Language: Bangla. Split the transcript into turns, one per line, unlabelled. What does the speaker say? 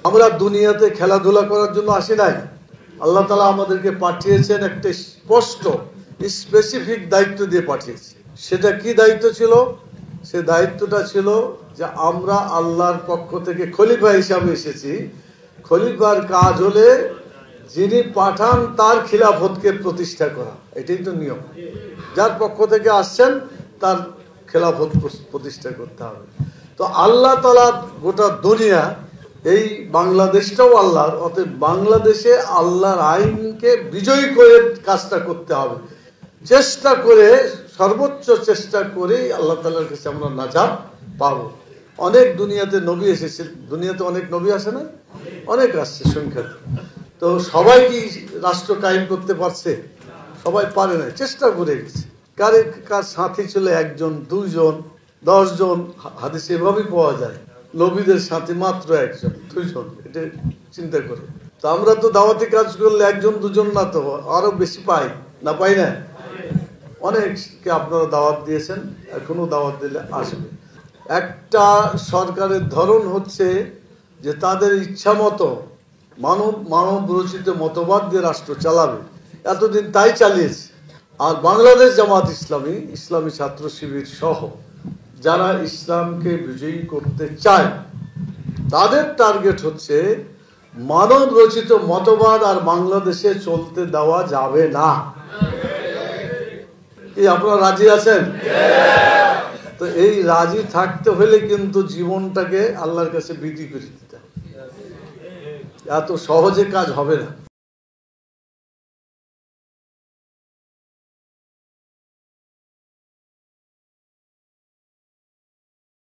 আমরা দুনিয়াতে খেলাধুলা করার জন্য আসি নাই। আল্লাহ তাআলা আমাদেরকে পাঠিয়েছেন একটা স্পষ্ট স্পেসিফিক দায়িত্ব দিয়ে পাঠিয়েছে। সেটা কি দায়িত্ব ছিল? সে দায়িত্বটা ছিল যে আমরা আল্লাহর পক্ষ থেকে খলিফা হিসাবে এসেছি। খলিফার কাজ হলে যিনি পাঠান তার খিলাফতকে প্রতিষ্ঠা করা, এটাই তো নিয়ম। যার পক্ষ থেকে আসছেন তার খিলাফত প্রতিষ্ঠা করতে হবে। তো আল্লাহ তাআলা গোটা দুনিয়া, এই বাংলাদেশটাও আল্লাহর, অতএব বাংলাদেশে আল্লাহর আইনকে বিজয়ী করে কাজটা করতে হবে। চেষ্টা করে, সর্বোচ্চ চেষ্টা করেই আল্লাহ তাআলার কাছে আমরা নাজাত পাবো। অনেক দুনিয়াতে নবী এসেছে, দুনিয়াতে অনেক নবী আসে না? অনেক আসছে সংখ্যা। তো সবাই কি রাষ্ট্র কায়েম করতে পারছে? সবাই পারে না, চেষ্টা করে গেছে। কার সাথী ছিল 1 জন, 2 জন, 10 জন, হাদিসে এভাবেই পাওয়া যায়। নবীদের সাথে মাত্র 1 জন, 2 জন, এটা চিন্তা করো। তো আমরা তো দাওয়াতি কাজ করলে 1 জন 2 জন না, তো আরো বেশি পাই না, পাই না? অনেককে আপনারা দাওয়াত দিয়েছেন, এখনো দাওয়াত দিলে আসবে। একটা সরকারের ধরন হচ্ছে যে তাদের ইচ্ছা মতো মানব রচিত মতবাদ দিয়ে রাষ্ট্র চালাবে। এতদিন তাই চালিয়েছে। আর বাংলাদেশ জামাত ইসলামী, ইসলামী ছাত্র শিবির সহ যারা ইসলামকে বিজয়ী করতে চায়, তাদের টার্গেট হচ্ছে মানব রচিত মতবাদ আর বাংলাদেশে চলতে দেওয়া যাবে না। কি আপনারা রাজি আছেন? তো এই রাজি থাকতে হলে কিন্তু জীবনটাকে আল্লাহর কাছে বিক্রি করে দিতে হবে। এত সহজে কাজ হবে না।